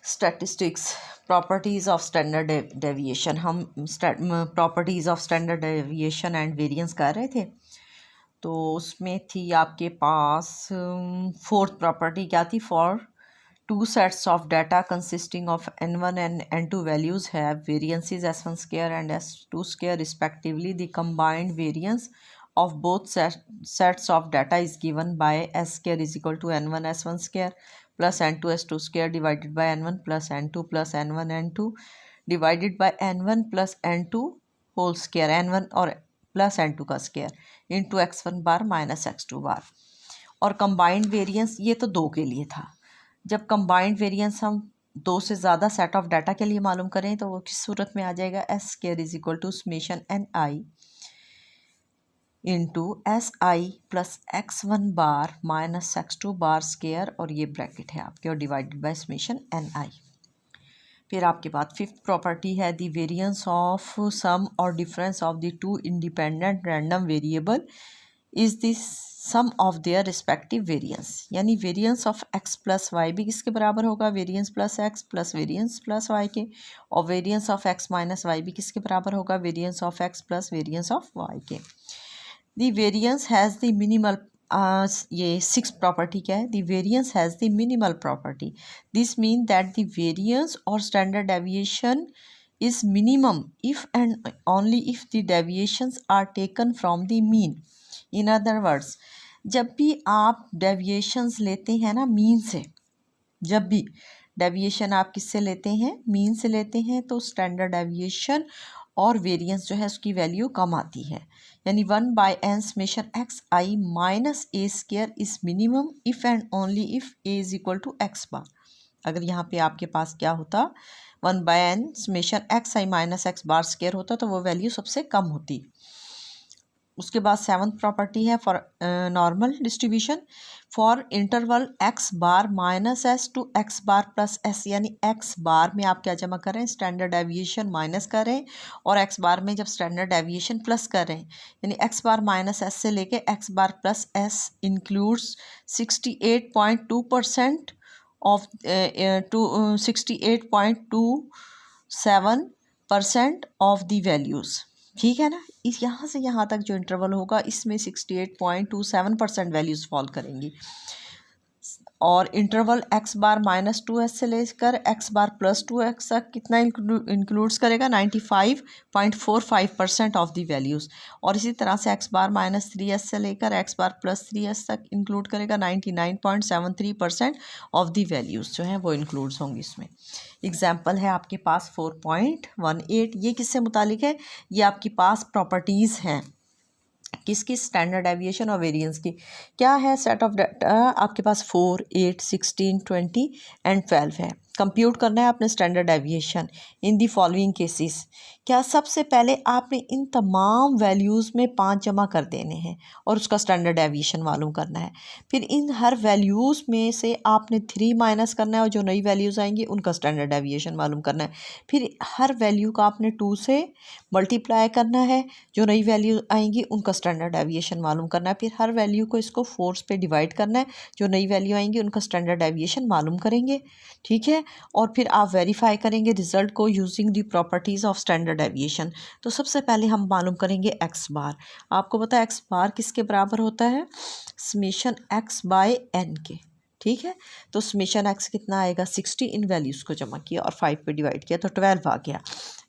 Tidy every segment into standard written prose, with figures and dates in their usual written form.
Statistics properties of standard deviation. हम properties of standard deviation and variance कर रहे थे, तो उसमें थी आपके पास फोर्थ प्रॉपर्टी क्या थी? For two sets of data consisting of n1 and n2 values have variances s1 square and s2 square respectively. The combined variance of both sets of data is given by s square is equal to n1 s1 square plus n2 s2 square divided by n1 plus n2 plus n1 n2 divided by n1 plus n2 whole square, n1 और plus n2 का square into x1 bar minus x2 बार। और combined variance ये तो दो के लिए था। जब कंबाइंड वेरिएंस हम दो से ज़्यादा सेट ऑफ डाटा के लिए मालूम करें तो वो किस सूरत में आ जाएगा? S square is equal to summation n i into s i plus x1 bar minus x2 bar square, और ये ब्रैकेट है आपके, और divided by summation n i. फिर आपके पास फिफ्थ प्रॉपर्टी है द वेरिएंस ऑफ सम और difference of the two independent random variable is this sum of their respective variance. यानी variance of x plus y भी किसके बराबर होगा? Variance plus x plus variance plus y के। और variance of x minus y भी किसके बराबर होगा? Variance of x plus variance of y के। The variance has the minimal ये सिक्स प्रॉपर्टी क्या है? The variance has the minimal property. This mean that the variance और standard deviation is minimum if and only if the deviations are taken from the mean. In other words, जब भी आप deviations लेते हैं ना mean से, जब भी डेविएशन आप किससे लेते हैं? मीन से लेते हैं, तो स्टैंडर्ड डेविएशन और वेरिएंस जो है उसकी वैल्यू कम आती है। यानी 1/n summation x i minus a square is minimum if and only if a is equal to x bar. अगर यहाँ पे आपके पास क्या होता? 1/n summation x i minus x bar square होता तो वो वैल्यू सबसे कम होती। उसके बाद सेवन्थ प्रॉपर्टी है for normal distribution for interval x bar minus s to x bar plus s. यानी एक्स बार में आप क्या जमा कर रहे हैं? स्टैंडर्ड डेविएशन माइनस कर रहे हैं, और एक्स बार में जब स्टैंडर्ड डेविएशन प्लस कर रहे हैं, यानी एक्स बार माइनस एस से लेके x bar plus S includes 68.2% of 68.27% of the values. ठीक है ना? इस यहाँ से यहाँ तक जो इंटरवल होगा इसमें 68.27% वैल्यूज़ फॉल करेंगी। और interval x bar minus 2s से लेकर एक्स बार प्लस 2x तक कितना इंक्लूड्स करेगा? 95.45% ऑफ द वैल्यूज़। और इसी तरह से एक्स बार माइनस 3s से लेकर एक्स बार प्लस 3s तक इंक्लूड करेगा 99.73% ऑफ द वैल्यूज़ जो हैं वो इंक्लूड्स होंगी इसमें। एग्जाम्पल है आपके पास 4.18। ये किससे मुतालिक है? ये आपके पास प्रॉपर्टीज़ हैं किसकी? स्टैंडर्ड डेविएशन और वेरिएंस की। क्या है? सेट ऑफ डाटा आपके पास 4, 8, 16, 20 एंड 12 है। कंप्यूट करना है आपने standard deviation in the following cases. क्या? सबसे पहले आपने इन तमाम वैल्यूज़ में 5 जमा कर देने हैं और उसका स्टैंडर्ड डेविएशन मालूम करना है। फिर इन हर वैल्यूज़ में से आपने 3 माइनस करना है और जो नई वैल्यूज़ आएंगी उनका स्टैंडर्ड डेविएशन मालूम करना है। फिर हर वैल्यू का आपने 2 से मल्टीप्लाई करना है, जो नई वैल्यू आएंगी उनका स्टैंडर्ड डेविएशन मालूम करना है। फिर हर वैल्यू को इसको 4 पे डिवाइड करना है, जो नई वैल्यू आएंगी उनका स्टैंडर्ड डेविएशन मालूम करेंगे। ठीक है? और फिर आप वेरीफाई करेंगे रिजल्ट को using the properties of standard deviation. तो सबसे पहले हम मालूम करेंगे एक्स बार। आपको पता है एक्स बार किसके बराबर होता है? समेशन एक्स बाय एन के। ठीक है? तो समेशन एक्स कितना आएगा? 60। इन वैल्यूज़ को जमा किया और 5 पे डिवाइड किया तो 12 आ गया।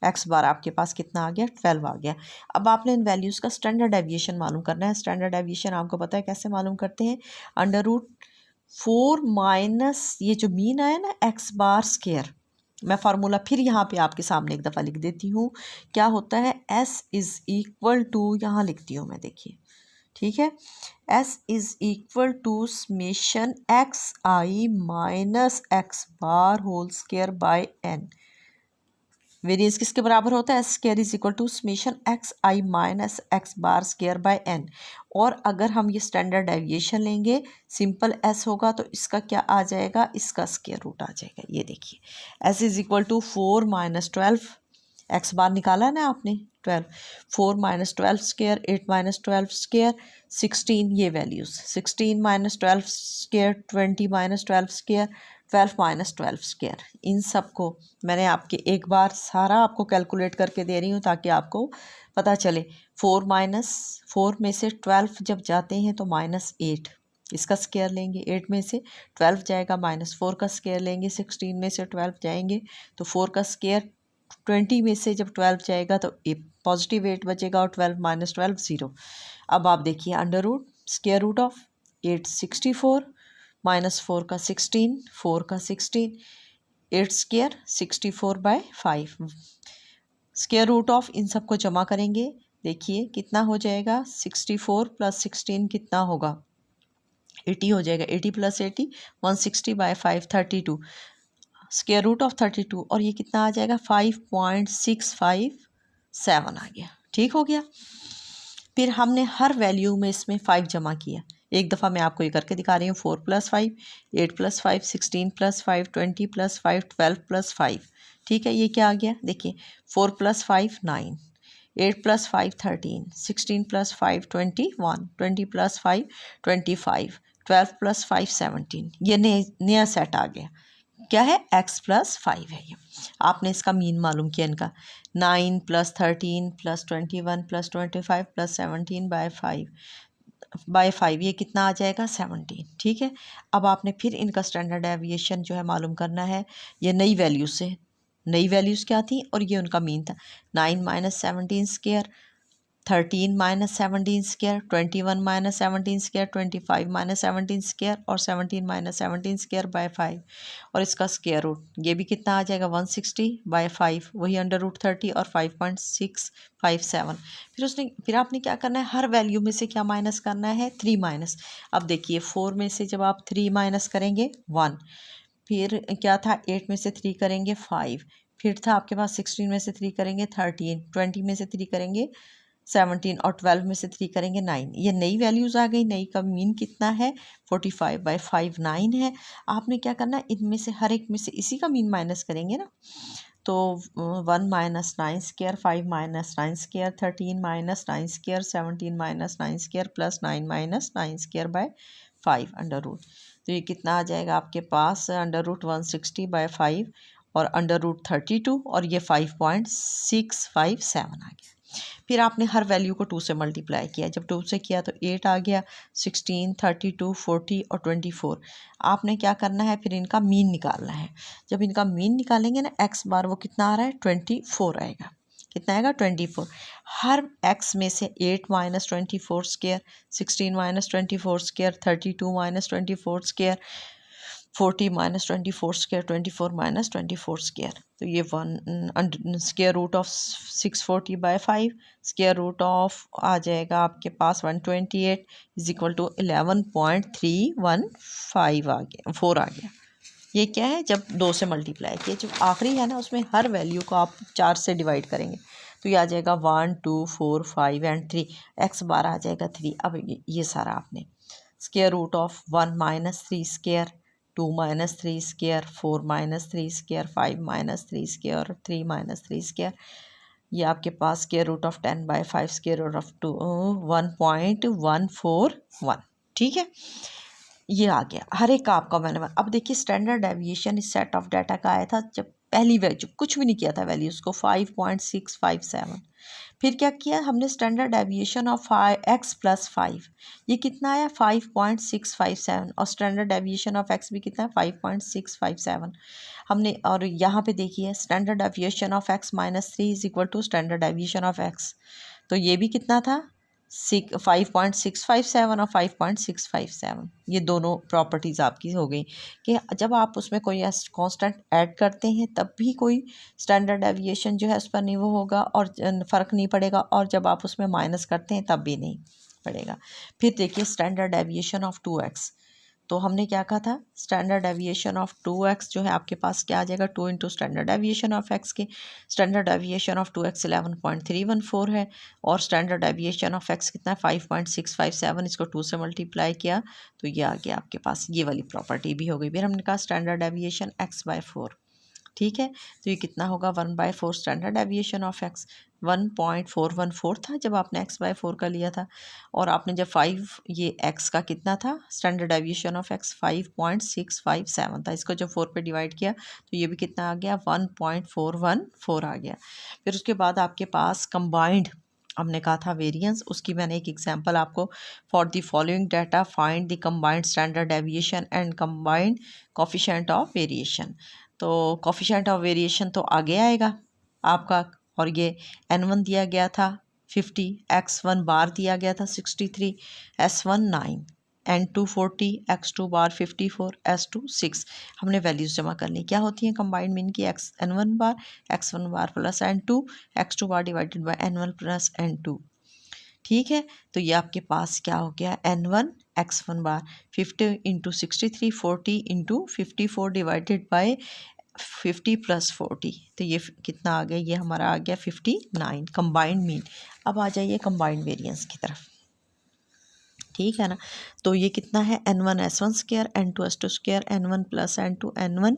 एक्स बार आपके पास कितना आ गया? 12 आ गया। अब आपने इन वैल्यूज़ का स्टैंडर्ड डेविएशन मालूम करना है। स्टैंडर्ड डेविएशन आपको पता है कैसे मालूम करते हैं? √4 माइनस ये जो मीन आया ना एक्स बार स्क्वायर। मैं फार्मूला फिर यहाँ पे आपके सामने एक दफ़ा लिख देती हूँ। क्या होता है? एस इज़ इक्वल टू, यहाँ लिखती हूँ मैं, देखिए। ठीक है? S is equal to summation x i minus x bar whole square by n. Variance किसके बराबर होता है? S square is equal to summation x i minus x bar square by n. और अगर हम ये स्टैंडर्ड डेविएशन लेंगे, simple S होगा तो इसका क्या आ जाएगा? इसका स्क्वायर रूट आ जाएगा। ये देखिए, s is equal to 4 minus 12, x bar निकाला ना आपने 12, 4 माइनस 12 स्क्वायर, 8 माइनस 12 स्क्वायर, 16 ये values, 16 minus 12 square, 20 minus 12 square, 12 minus 12 square, इन सब को मैंने आपके एक बार सारा आपको कैलकुलेट करके दे रही हूँ ताकि आपको पता चले। 4 में से 12 जब जाते हैं तो -8, इसका स्क्वायर लेंगे। 8 में से 12 जाएगा, -4 का स्क्वायर लेंगे। 16 में से 12 जाएंगे तो 4 का स्क्वायर। 20 में से जब 12 जाएगा तो पॉजिटिव 8 बचेगा और 12 माइनस 12 0। अब आप देखिए under root square root of 8 64 -4 का 16, 4 का 16, 8 स्क्वायर 64/5। स्क्वायर रूट ऑफ इन सबको जमा करेंगे, देखिए कितना हो जाएगा। 64 + 16 कितना होगा, 80 हो जाएगा। 80 + 80 160/5 32, स्क्वायर रूट ऑफ 32, और ये कितना आ जाएगा 5.657 आ गया। ठीक हो गया। फिर हमने हर वैल्यू में इसमें 5 जमा किया। एक दफ़ा मैं आपको ये करके दिखा रही हूँ। 4 + 5, 8 + 5, 16 + 5, 20 + 5, 12 + 5। ठीक है, ये क्या आ गया देखिए। 4 + 5 9, 8 + 5 13, 16 + 5 21, 20 + 5 25, 12 + 5 17। ये नया सेट आ गया। क्या है, x + 5 है ये। आपने इसका मीन मालूम किया इनका। 9 + 13 + 21 + 25 + 17/5 ये कितना आ जाएगा 17। ठीक है, अब आपने फिर इनका स्टैंडर्ड डेविएशन जो है मालूम करना है। ये नई वैल्यूज से, नई वैल्यूज़ क्या थी और ये उनका मीन था। 9 - 17 स्क्वायर, 13 - 17 स्क्वायर, 21 - 17 स्क्वायर, 25 - 17 स्क्वायर और 17 - 17 स्क्वायर बाय 5, और इसका स्क्वायर रूट ये भी कितना आ जाएगा 160/5, वही अंडर रूट 30 और 5.657। फिर आपने क्या करना है, हर वैल्यू में से क्या माइनस करना है, 3 माइनस। अब देखिए 4 में से जब आप 3 माइनस करेंगे 1, फिर क्या था 8 में से 3 करेंगे 5, फिर था आपके पास 16 में से 3 करेंगे 13, 20 में से 3 करेंगे 17 और 12 में से 3 करेंगे 9। ये नई वैल्यूज़ आ गई। नई का मीन कितना है 45/5 9 है। आपने क्या करना है, इनमें से हर एक में से इसी का मीन माइनस करेंगे ना। तो 1 - 9 square, 5 - 9 square, 13 - 9 square, 17 - 9 square plus 9 - 9 square by 5 under root. तो ये कितना आ जाएगा आपके पास अंडर रूट 160/5 और अंडर रूट 32 और ये 5.657 आ गया। फिर आपने हर वैल्यू को 2 से मल्टीप्लाई किया। जब 2 से किया तो 8 आ गया, 16, 32, 40 और 24। आपने क्या करना है, फिर इनका मीन निकालना है। जब इनका मीन निकालेंगे ना x बार, वो कितना आ रहा है 24 आएगा। कितना आएगा 24। हर x में से 8 - 24 square, 16 - 24 square, 32 - 24 square, 40 - 24 square, 24 - 24 square. तो ये square root of 640/5, square root of आ जाएगा आपके पास 128 = 11.315 आ गया, 4 आ गया। ये क्या है, जब 2 से मल्टीप्लाई किया। जब आखिरी है ना, उसमें हर वैल्यू को आप 4 से डिवाइड करेंगे तो ये आ जाएगा 1 2 4 5 एंड 3, x बार आ जाएगा 3। अब ये सारा आपने square root of 1 - 3 square, 2 - 3 square, 4 - 3 square, 5 - 3 square और 3 - 3 स्क्वायर। ये आपके पास square root of 10/5, square root of 1.141। ठीक है, ये आ गया हर एक का आपका मैंने। अब देखिए स्टैंडर्ड डेविएशन इस सेट ऑफ डाटा का आया था जब पहली वैल्यू कुछ भी नहीं किया था वैल्यू उसको 5.657। फिर क्या किया हमने, स्टैंडर्ड डेविएशन ऑफ x + 5, ये कितना आया 5.657, और स्टैंडर्ड डेविएशन ऑफ x भी कितना है 5.657 हमने। और यहाँ पे देखिए standard deviation of x - 3 = standard deviation of x, तो ये भी कितना था 5.657 और 5.657। ये दोनों प्रॉपर्टीज़ आपकी हो गई कि जब आप उसमें कोई कांस्टेंट ऐड करते हैं तब भी कोई स्टैंडर्ड डेविएशन जो है उस पर नहीं वो होगा और फ़र्क नहीं पड़ेगा, और जब आप उसमें माइनस करते हैं तब भी नहीं पड़ेगा। फिर देखिए स्टैंडर्ड डेविएशन ऑफ 2x, तो हमने क्या कहा था, स्टैंडर्ड डेविएशन ऑफ 2x जो है आपके पास क्या आ जाएगा 2 × स्टैंडर्ड डेविएशन ऑफ x के। स्टैंडर्ड डेविएशन ऑफ 2x 11.314 है और स्टैंडर्ड डेविएशन ऑफ x कितना है 5.657। इसको 2 से मल्टीप्लाई किया तो ये आ गया आपके पास, ये वाली प्रॉपर्टी भी हो गई। फिर हमने कहा स्टैंडर्ड डेविएशन x/4, ठीक है। तो ये कितना होगा 1/4 स्टैंडर्ड डेविएशन ऑफ एक्स। 1.414 था जब आपने x/4 का लिया था, और आपने जब 5 ये x का कितना था स्टैंडर्ड डेविएशन ऑफ x 5.657 था। इसको जब 4 पे डिवाइड किया तो ये भी कितना आ गया 1.414 आ गया। फिर उसके बाद आपके पास कंबाइंड हमने कहा था वेरिएंस, उसकी मैंने एक एग्जांपल आपको, for the following data find the combined standard deviation and combined coefficient of variation. तो कोफिशिएंट ऑफ वेरिएशन तो आगे आएगा आपका, और ये n1 दिया गया था 50, x1 बार दिया गया था 63, s1 9, n2 40, x2 बार 54, s2 6। हमने वैल्यूज़ जमा करनी क्या होती हैं कंबाइंड मीन की, n1 bar x1 bar plus n2, x2 bar divided by n1 plus n2। ठीक है, तो ये आपके पास क्या हो गया n1 x1 bar 50 into 63 40 into 54 divided by 50 plus 40, तो ये कितना आ गया, ये हमारा आ गया 59 कंबाइंड मीन। अब आ जाइए कंबाइंड वेरिएंस की तरफ, ठीक है ना। तो ये कितना है n1 s1 square, n2 s2 square, n1 plus n2 n1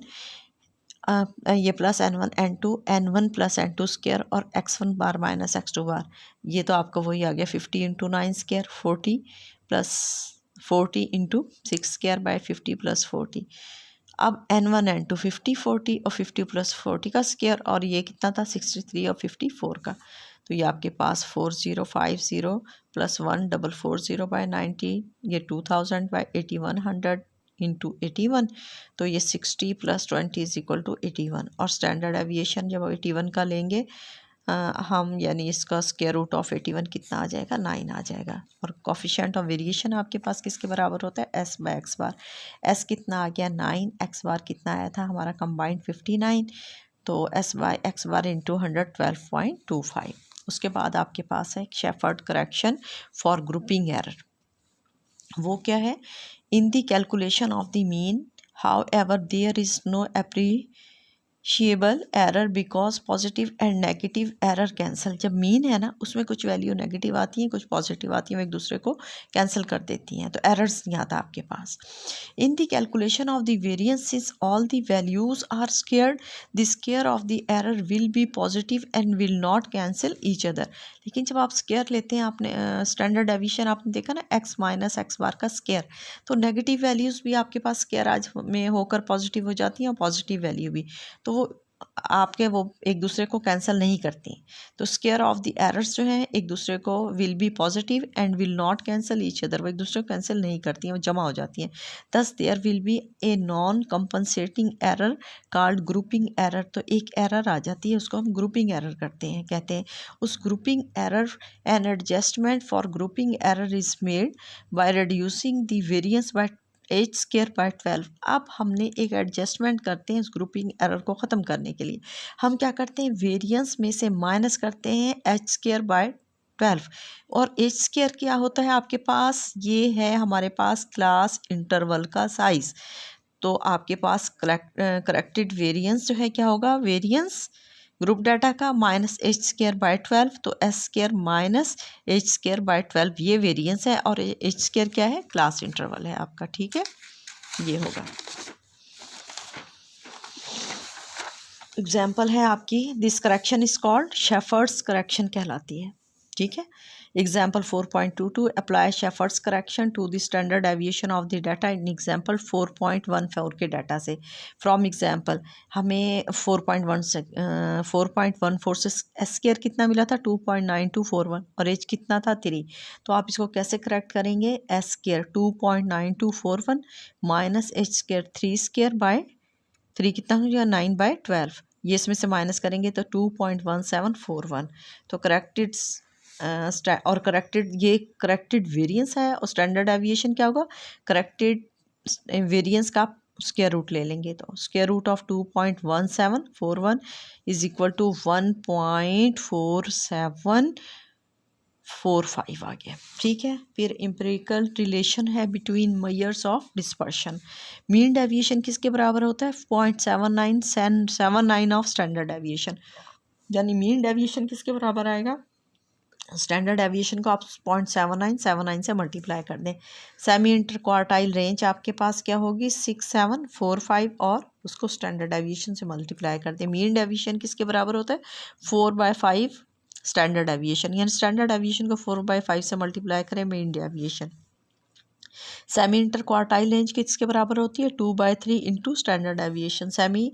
ये plus n1 n2 n1 plus n2 square और x1 बार माइनस x2 बार, ये तो आपका वही आ गया 50 into 9 square 40 plus 40 into 6 square by 50 plus 40। अब n1 n2 50 40 और 50 प्लस 40 का स्क्वायर, और ये कितना था 63 और 54 का, तो ये आपके पास 4050 प्लस 1440 बाय 90, ये 2000 बाय 8100 इंटू 81, तो ये 60 प्लस 20 इज इक्वल टू 81। और स्टैंडर्ड एविएशन जब 81 का लेंगे हम, यानी इसका स्क्वायर रूट ऑफ 81 कितना आ जाएगा 9 आ जाएगा। और कोफिशिएंट ऑफ वेरिएशन आपके पास किसके बराबर होता है s by x bar. s कितना आ गया 9, x बार कितना आया था हमारा कंबाइंड 59, तो s by x bar into 112.25। उसके बाद आपके पास है Sheppard correction for grouping error. वो क्या है, in the calculation of the mean however there is no appreciable error because positive and negative error cancel. जब मीन है ना उसमें कुछ वैल्यू नेगेटिव आती हैं कुछ पॉजिटिव आती हैं, वो एक दूसरे को कैंसिल कर देती हैं, तो एरर्स नहीं आता आपके पास। In the calculation of the variances all the values are squared, the square of the error will be positive and will not cancel each other. लेकिन जब आप स्क्वेयर लेते हैं, आपने स्टैंडर्ड डेविएशन आपने देखा ना x माइनस एक्स बार का स्क्वेयर, तो नेगेटिव वैल्यूज़ भी आपके पास स्क्वेयर आज में होकर पॉजिटिव हो जाती हैं और पॉजिटिव वैल्यू भी, तो वो आपके वो एक दूसरे को कैंसिल नहीं करती। तो स्क्वेयर ऑफ द एरर्स जो हैं एक दूसरे को will be positive and will not cancel each other, वो एक दूसरे को कैंसिल नहीं करती हैं, वो जमा हो जाती हैं। Thus there will be a non compensating error called grouping error. तो एक एरर आ जाती है उसको हम ग्रुपिंग एरर करते हैं, कहते हैं उस grouping error an adjustment for grouping error is made by reducing the variance by h square by 12। अब हमने एक एडजस्टमेंट करते हैं इस ग्रुपिंग एरर को ख़त्म करने के लिए। हम क्या करते हैं, वेरिएंस में से माइनस करते हैं एच स्क्वेयर बाय 12। और एच स्क्वेयर क्या होता है आपके पास, ये है हमारे पास क्लास इंटरवल का साइज़। तो आपके पास करेक्टेड वेरिएंस जो है क्या होगा, वेरिएंस ग्रुप डाटा का माइनस एच स्क्वेयर बाय 12, तो S square minus H square by 12 ये वेरिएंस है, और एच स्क्वेयर क्या है, क्लास इंटरवल है आपका, ठीक है, ये होगा। एग्जाम्पल है आपकी, this correction is called Sheppard's correction कहलाती है, ठीक है। Example 4.22 apply Sheppard's correction to the standard deviation of the data in example 4.14 के डाटा से। फ्रॉम एग्जाम्पल हमें 4.14 से एस स्क्वायर कितना मिला था 2.9241 और एच कितना था 3, तो आप इसको कैसे करेक्ट करेंगे, S square 2.9241 minus H square 3 square by 3 कितना हो जाएगा 9/12, ये इसमें से माइनस करेंगे तो 2.1741। तो करेक्टेड और करेक्टेड, ये करेक्टेड वेरिएंस है, और स्टैंडर्ड डेविएशन क्या होगा, करेक्टेड वेरिएंस का स्क्वायर रूट ले लेंगे, तो square root of 2.1741 is equal to 1.4745 आ गया, ठीक है। फिर एम्पिरिकल रिलेशन है between measures of dispersion. Mean deviation किसके बराबर होता है 0.79 ऑफ स्टैंडर्ड डेविएशन, यानी मीन डेविएशन किसके बराबर आएगा, स्टैंडर्ड डेविएशन को आप 0.79 से मल्टीप्लाई कर दें। सेमी इंटर क्वार्टाइल रेंज आपके पास क्या होगी 6745 और उसको स्टैंडर्ड डेविएशन से मल्टीप्लाई करते हैं। मीन डेविएशन किसके बराबर होता है? 4/5 स्टैंडर्ड डेविएशन, यानी स्टैंडर्ड डेविएशन को 4/5 से मल्टीप्लाई करें mean deviation. Semi inter quartile range किसके बराबर होती है? 2/3 into standard deviation. Semi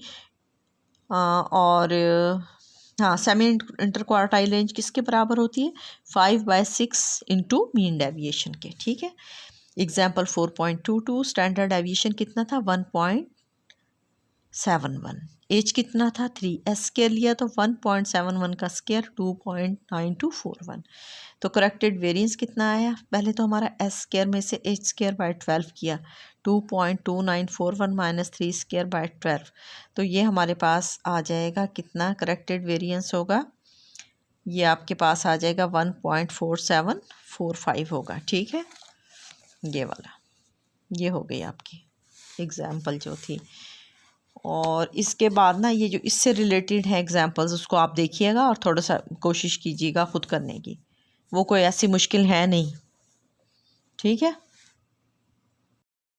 semi inter quartile range किसके बराबर होती है? 5/6 इंटू मीन डेविएशन के। ठीक है। एग्जाम्पल 4.22 स्टैंडर्ड डेविएशन कितना था? 1.71। एज कितना था? 3। एस स्केयर लिया तो 1.71 का स्केयर 2.9241। तो करेक्टेड वेरिएंस कितना आया? पहले तो हमारा एस स्केयर में से एच स्केयर बाय 12 किया, 2.2941 माइनस 3 स्केयर बाय 12। तो ये हमारे पास आ जाएगा कितना करेक्टेड वेरिएंस होगा? ये आपके पास आ जाएगा 1.4745 होगा। ठीक है, ये वाला, ये हो गई आपकी एग्जाम्पल जो थी। और इसके बाद ना ये जो इससे रिलेटेड है एग्जाम्पल्स, उसको आप देखिएगा और थोड़ा सा कोशिश कीजिएगा खुद करने की, वो कोई ऐसी मुश्किल है नहीं। ठीक है।